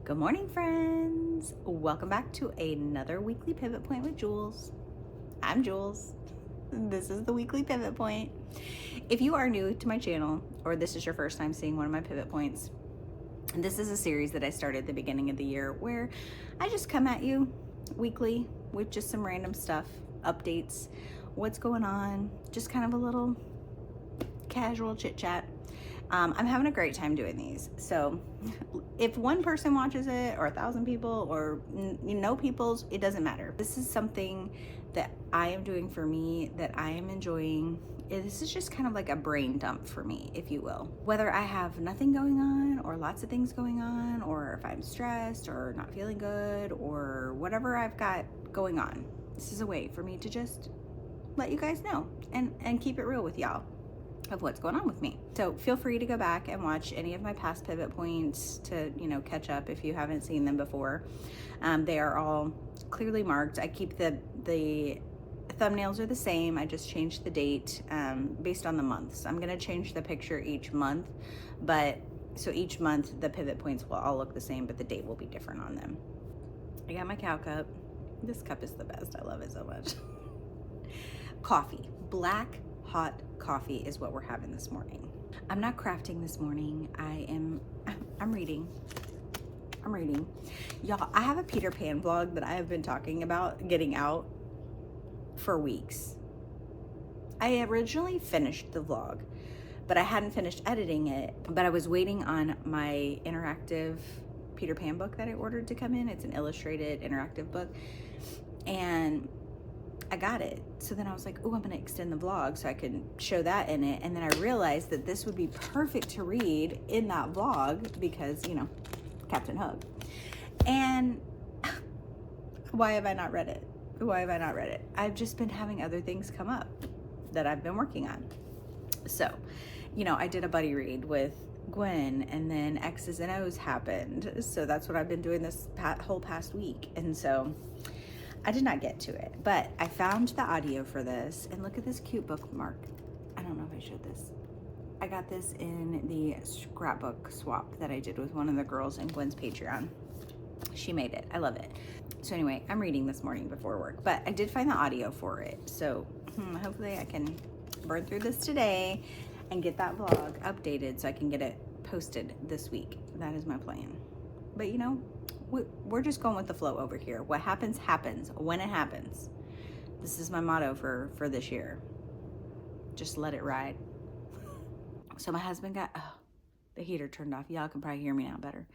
Good morning, friends. Welcome back to another weekly pivot point with Jules. I'm Jules. This is the weekly pivot point. If you are new to my channel or this is your first time seeing one of my pivot points, this is a series that I started at the beginning of the year where I just come at you weekly with just some random stuff, updates, what's going on, just kind of a little casual chit chat. I'm having a great time doing these. So if one person watches it or 1,000 people or people's, it doesn't matter. This is something that I am doing for me that I am enjoying. This is just kind of like a brain dump for me, if you will. Whether I have nothing going on or lots of things going on, or if I'm stressed or not feeling good or whatever I've got going on, this is a way for me to just let you guys know and keep it real with y'all of what's going on with me. So feel free to go back and watch any of my past pivot points to, catch up if you haven't seen them before. They are all clearly marked. I keep the thumbnails are the same. I just changed the date based on the months. I'm going to change the picture each month, but so each month the pivot points will all look the same, but the date will be different on them. I got my cow cup. This cup is the best. I love it so much. Coffee, black hot coffee is what we're having this morning. I'm not crafting this morning. I'm reading. Y'all, I have a Peter Pan vlog that I have been talking about getting out for weeks. I originally finished the vlog, but I hadn't finished editing it, but I was waiting on my interactive Peter Pan book that I ordered to come in. It's an illustrated interactive book, and I got it. So then I was like, oh, I'm gonna extend the vlog so I can show that in it. And then I realized that this would be perfect to read in that vlog because, Captain Hook. And why have I not read it? I've just been having other things come up that I've been working on. So, I did a buddy read with Gwen, and then X's and O's happened. So that's what I've been doing this whole past week. And so I did not get to it, but I found the audio for this, and look at this cute bookmark. I don't know if I showed this. I got this in the scrapbook swap that I did with one of the girls in Gwen's Patreon. She made it. I love it. So anyway, I'm reading this morning before work, but I did find the audio for it. So hopefully I can burn through this today and get that vlog updated so I can get it posted this week. That is my plan. But we're just going with the flow over here. What happens, happens when it happens. This is my motto for this year. Just let it ride. So my husband got, the heater turned off. Y'all can probably hear me now better.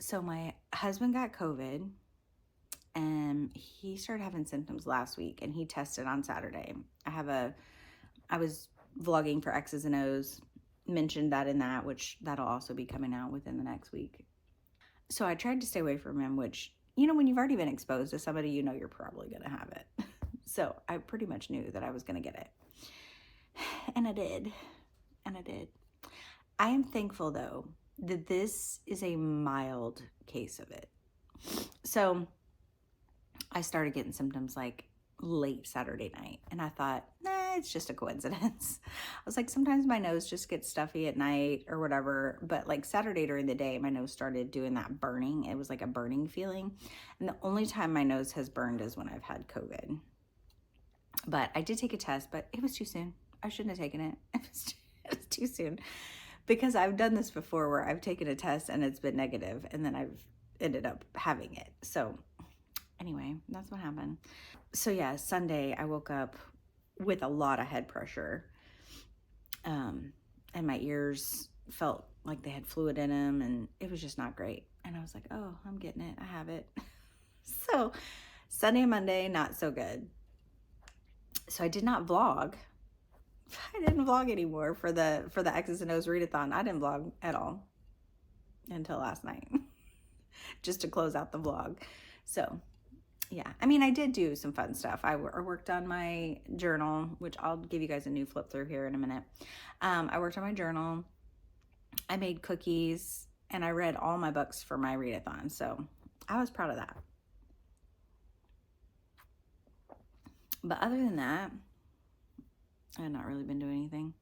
So my husband got COVID, and he started having symptoms last week, and he tested on Saturday. I was vlogging for X's and O's, mentioned that in that, which that'll also be coming out within the next week. So I tried to stay away from him, which, when you've already been exposed to somebody, you're probably going to have it. So I pretty much knew that I was going to get it. And I did. I am thankful, though, that this is a mild case of it. So I started getting symptoms like late Saturday night, and I thought, nah, it's just a coincidence. I was like, sometimes my nose just gets stuffy at night or whatever, but like Saturday during the day, my nose started doing that burning. It was like a burning feeling, and the only time my nose has burned is when I've had COVID. But I did take a test, but it was too soon. I shouldn't have taken it. It was too soon, because I've done this before where I've taken a test and it's been negative, and then I've ended up having it. So anyway, that's what happened. So yeah, Sunday I woke up with a lot of head pressure, and my ears felt like they had fluid in them, and it was just not great. And I was like, oh, I'm getting it. I have it. So Sunday and Monday, not so good. So I did not vlog. I didn't vlog anymore for the X's and O's readathon. I didn't vlog at all until last night, just to close out the vlog. So yeah, I did do some fun stuff. I worked on my journal, which I'll give you guys a new flip through here in a minute. I worked on my journal. I made cookies, and I read all my books for my readathon. So I was proud of that. But other than that, I had not really been doing anything.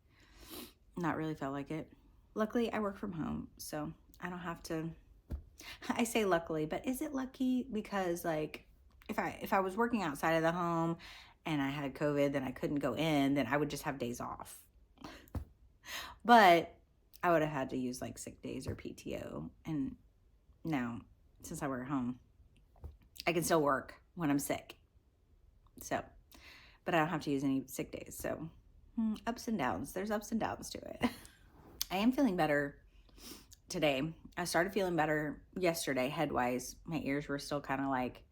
Not really felt like it. Luckily, I work from home, so I don't have to I say luckily, but is it lucky? Because like if I was working outside of the home and I had COVID, then I couldn't go in, then I would just have days off. But I would have had to use like sick days or PTO. And now, since I work at home, I can still work when I'm sick. So, but I don't have to use any sick days. So, ups and downs. There's ups and downs to it. I am feeling better today. I started feeling better yesterday, head-wise. My ears were still kind of like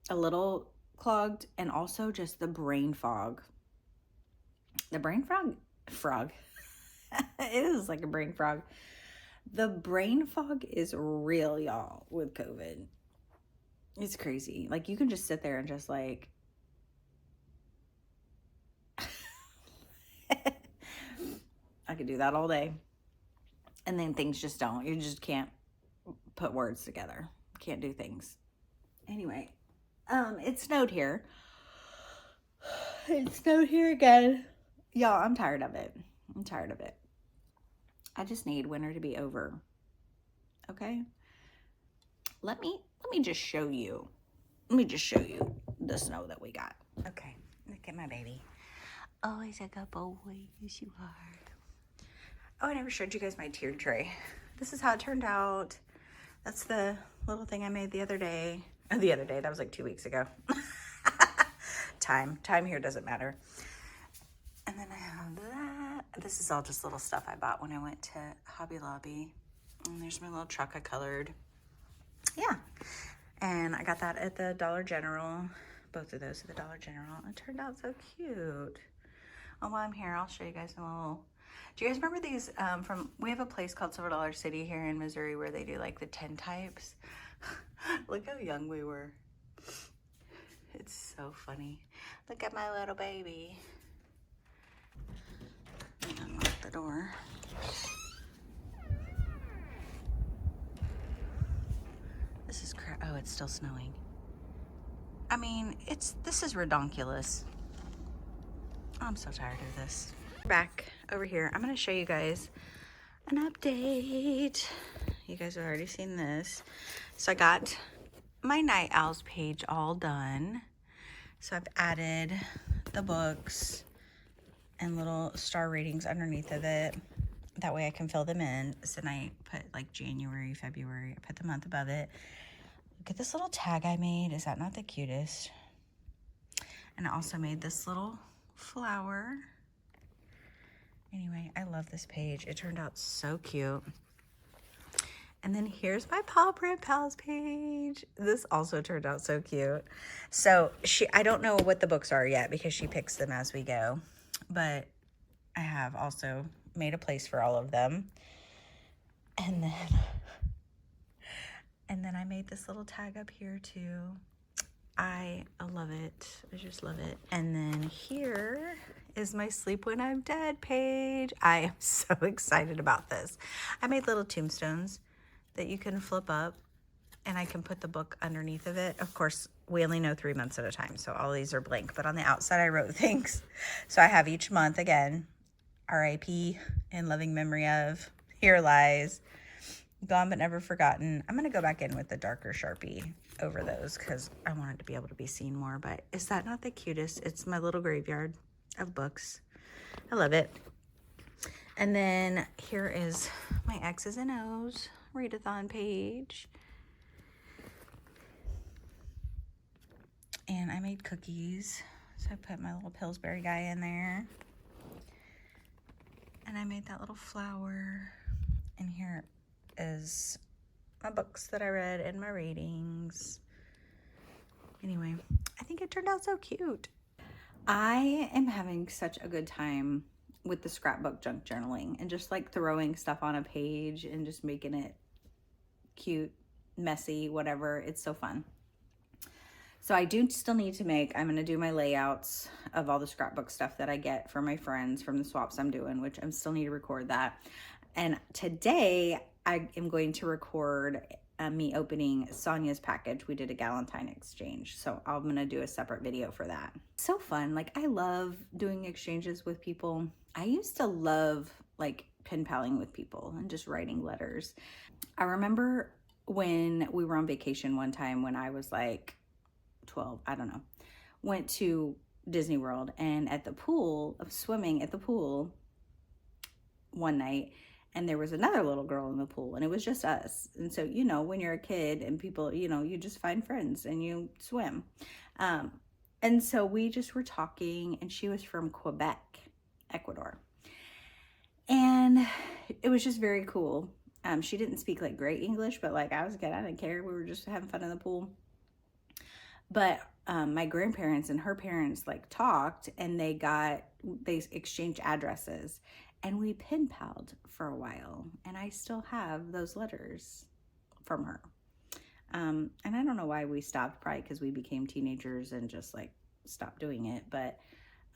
a little clogged, and also just the brain fog. The brain frog. It is like a brain frog. The brain fog is real, y'all, with COVID. It's crazy. Like, you can just sit there and just like I could do that all day. And then things just don't. You just can't put words together. Can't do things. Anyway, it snowed here. It snowed here again. Y'all, I'm tired of it. I'm tired of it. I just need winter to be over. Okay? Let me just show you. Let me just show you the snow that we got. Okay. Look at my baby. Oh, he's a good boy. Yes, you are. Oh, I never showed you guys my tiered tray. This is how it turned out. That's the little thing I made the other day. That was like 2 weeks ago. Time here doesn't matter. And then I have that. This is all just little stuff I bought when I went to Hobby Lobby. And there's my little truck I colored. Yeah. And I got that at the Dollar General. Both of those at the Dollar General. It turned out so cute. Oh, while I'm here, I'll show you guys a little. Do you guys remember these we have a place called Silver Dollar City here in Missouri where they do like the 10 types. Look how young we were. It's so funny. Look at my little baby. Unlock the door. This is crap. Oh, it's still snowing. I mean, this is redonkulous. I'm so tired of this. Back over here, I'm gonna show you guys an update. You guys have already seen this. So I got my Night Owls page all done. So I've added the books and little star ratings underneath of it. That way I can fill them in. So then I put like January, February, I put the month above it. Look at this little tag I made. Is that not the cutest? And I also made this little flower. Anyway, I love this page. It turned out so cute. And then here's my Paw Print Pals page. This also turned out so cute. So I don't know what the books are yet because she picks them as we go. But I have also made a place for all of them. And then I made this little tag up here too. I love it. I just love it. And then here is my Sleep When I'm Dead page. I am so excited about this. I made little tombstones that you can flip up and I can put the book underneath of it. Of course, we only know 3 months at a time, so all these are blank. But on the outside, I wrote things. So I have each month, again, R.I.P. in loving memory of, here lies, gone but never forgotten. I'm going to go back in with the darker Sharpie over those because I want it to be able to be seen more. But is that not the cutest? It's my little graveyard of books. I love it. And then here is my X's and O's readathon page. And I made cookies. So I put my little Pillsbury guy in there. And I made that little flower. And here is my books that I read and my ratings. Anyway, I think it turned out so cute. I am having such a good time with the scrapbook junk journaling and just like throwing stuff on a page and just making it cute, messy, whatever. It's so fun. So I do still need to I'm going to do my layouts of all the scrapbook stuff that I get from my friends from the swaps I'm doing, which I still need to record that. And today I am going to record me opening Sonia's package. We did a Galentine exchange, so I'm going to do a separate video for that. So fun. Like, I love doing exchanges with people. I used to love like pen paling with people and just writing letters. I remember when we were on vacation one time when I was like 12, I don't know, went to Disney World, and at the pool, of swimming at the pool one night, and there was another little girl in the pool, and it was just us. And so, when you're a kid and people, you just find friends and you swim. And so we just were talking, and she was from Quebec, Ecuador. And it was just very cool. She didn't speak like great English, but like I was good. I didn't care. We were just having fun in the pool. But my grandparents and her parents like talked, and they exchanged addresses, and we pen palled for a while. And I still have those letters from her. And I don't know why we stopped, probably because we became teenagers and just like stopped doing it. But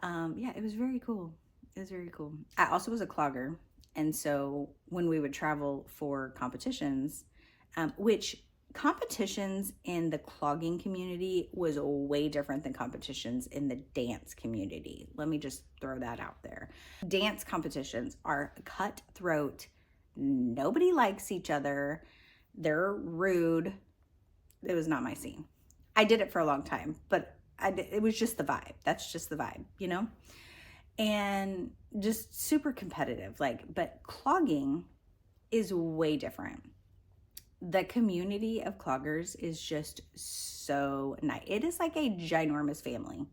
yeah, it was very cool. It was very cool. I also was a clogger. And so when we would travel for competitions, which competitions in the clogging community was way different than competitions in the dance community. Let me just throw that out there. Dance competitions are cutthroat. Nobody likes each other. They're rude. It was not my scene. I did it for a long time, but it was just the vibe. That's just the vibe, and just super competitive. But clogging is way different. The community of cloggers is just so nice. It is like a ginormous family.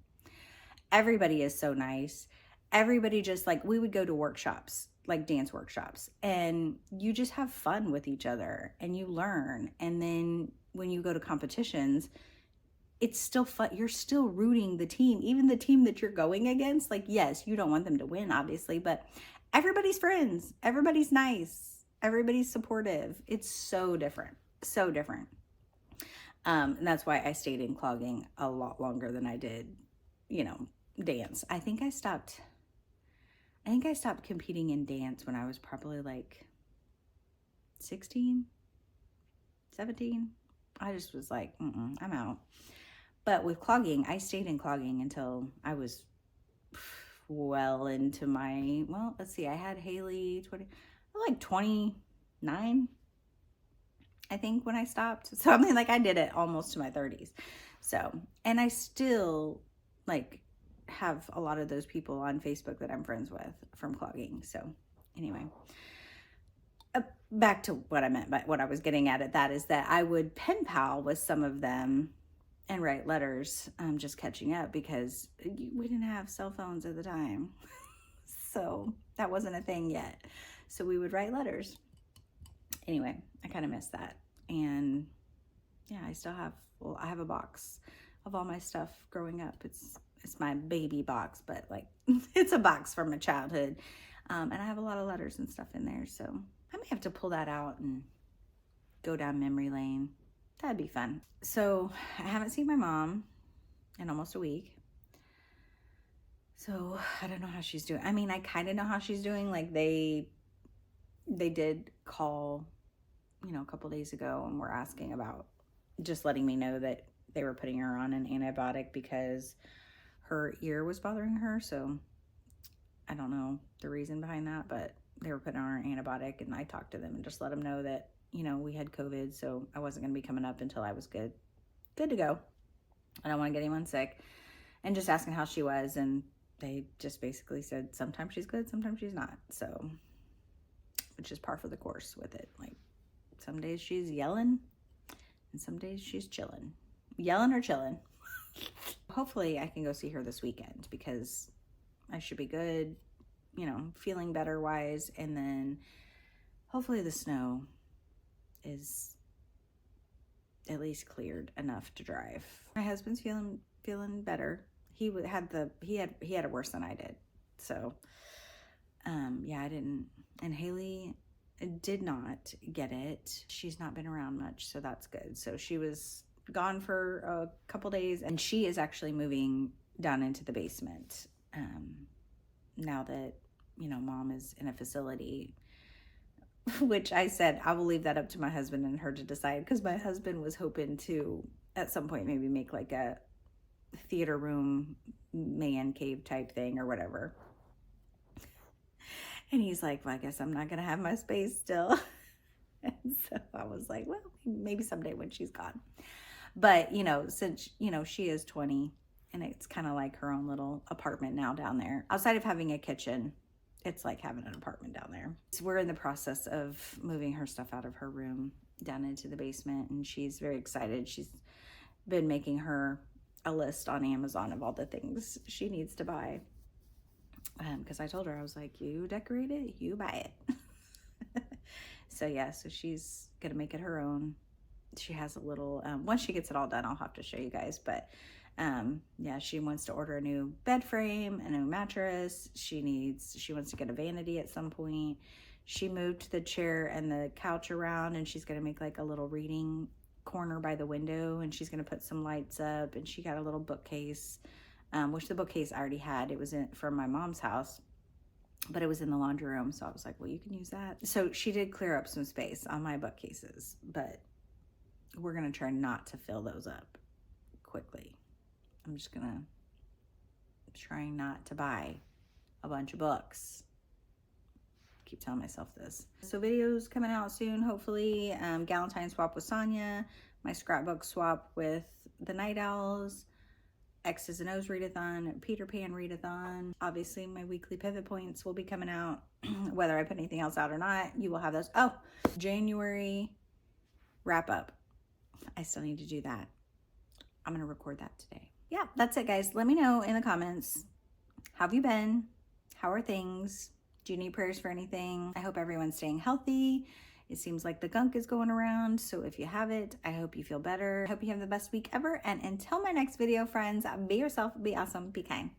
Everybody is so nice. Everybody just like, we would go to workshops, like dance workshops, and you just have fun with each other and you learn. And then when you go to competitions, it's still fun. You're still rooting the team, even the team that you're going against. Like, yes, you don't want them to win, obviously, but everybody's friends. Everybody's nice. Everybody's supportive. It's so different. So different. And that's why I stayed in clogging a lot longer than I did, dance. I think I stopped competing in dance when I was probably like 16, 17. I just was like, I'm out. But with clogging, I stayed in clogging until I was well into my, let's see, I had Haley like 29, I think, when I stopped. So I mean, like I did it almost to my 30s. So, and I still like have a lot of those people on Facebook that I'm friends with from clogging. So anyway, back to what I meant, but what I was getting at that is that I would pen pal with some of them and write letters, just catching up, because we didn't have cell phones at the time. So that wasn't a thing yet. So we would write letters. Anyway, I kind of miss that. And yeah, I have a box of all my stuff growing up. It's my baby box, but like it's a box from my childhood. And I have a lot of letters and stuff in there. So I may have to pull that out and go down memory lane. That'd be fun. So I haven't seen my mom in almost a week. So I don't know how she's doing. I mean, I kind of know how she's doing. Like they did call, a couple days ago, and were asking about, just letting me know that they were putting her on an antibiotic because her ear was bothering her. So I don't know the reason behind that, but they were putting on her antibiotic, and I talked to them and just let them know that, we had COVID, so I wasn't going to be coming up until I was good to go. I don't want to get anyone sick. And just asking how she was, and they just basically said sometimes she's good, sometimes she's not. So, which is par for the course with it. Like, some days she's yelling, and some days she's chilling. Yelling or chilling. Hopefully I can go see her this weekend, because I should be good, feeling better wise. And then hopefully the snow is at least cleared enough to drive. My husband's feeling better. He had it worse than I did. So, yeah, I didn't. And Haley did not get it. She's not been around much, so that's good. So she was gone for a couple days, and she is actually moving down into the basement. Now that, mom is in a facility, which I said I will leave that up to my husband and her to decide, because my husband was hoping to at some point maybe make like a theater room man cave type thing or whatever. And he's like, well, I guess I'm not gonna have my space still. So I was like, well, maybe someday when she's gone. But, you know, since, you know, she is 20 and it's kind of like her own little apartment now down there. Outside of having a kitchen, it's like having an apartment down there. So we're in the process of moving her stuff out of her room down into the basement, and she's very excited. She's been making her a list on Amazon of all the things she needs to buy. Because I told her, I was like, you decorate it, you buy it. So yeah, so she's gonna make it her own. She has a little, once she gets it all done, I'll have to show you guys, but yeah, she wants to order a new bed frame, a new mattress. She wants to get a vanity at some point. She moved the chair and the couch around, and she's gonna make like a little reading corner by the window, and she's gonna put some lights up, and she got a little bookcase, which the bookcase I already had. It was from my mom's house, but it was in the laundry room, so I was like, well, you can use that. So she did clear up some space on my bookcases, but we're gonna try not to fill those up quickly. I'm just gonna trying not to buy a bunch of books. Keep telling myself this. So videos coming out soon, hopefully. Galentine swap with Sonia, my scrapbook swap with the Night Owls, X's and O's readathon, Peter Pan readathon. Obviously my weekly pivot points will be coming out. Whether I put anything else out or not, you will have those. Oh, January wrap up. I still need to do that. I'm gonna record that today. Yeah, that's it, guys. Let me know in the comments. How have you been? How are things? Do you need prayers for anything? I hope everyone's staying healthy. It seems like the gunk is going around, so if you have it, I hope you feel better. I hope you have the best week ever, and until my next video, friends, be yourself, be awesome, be kind.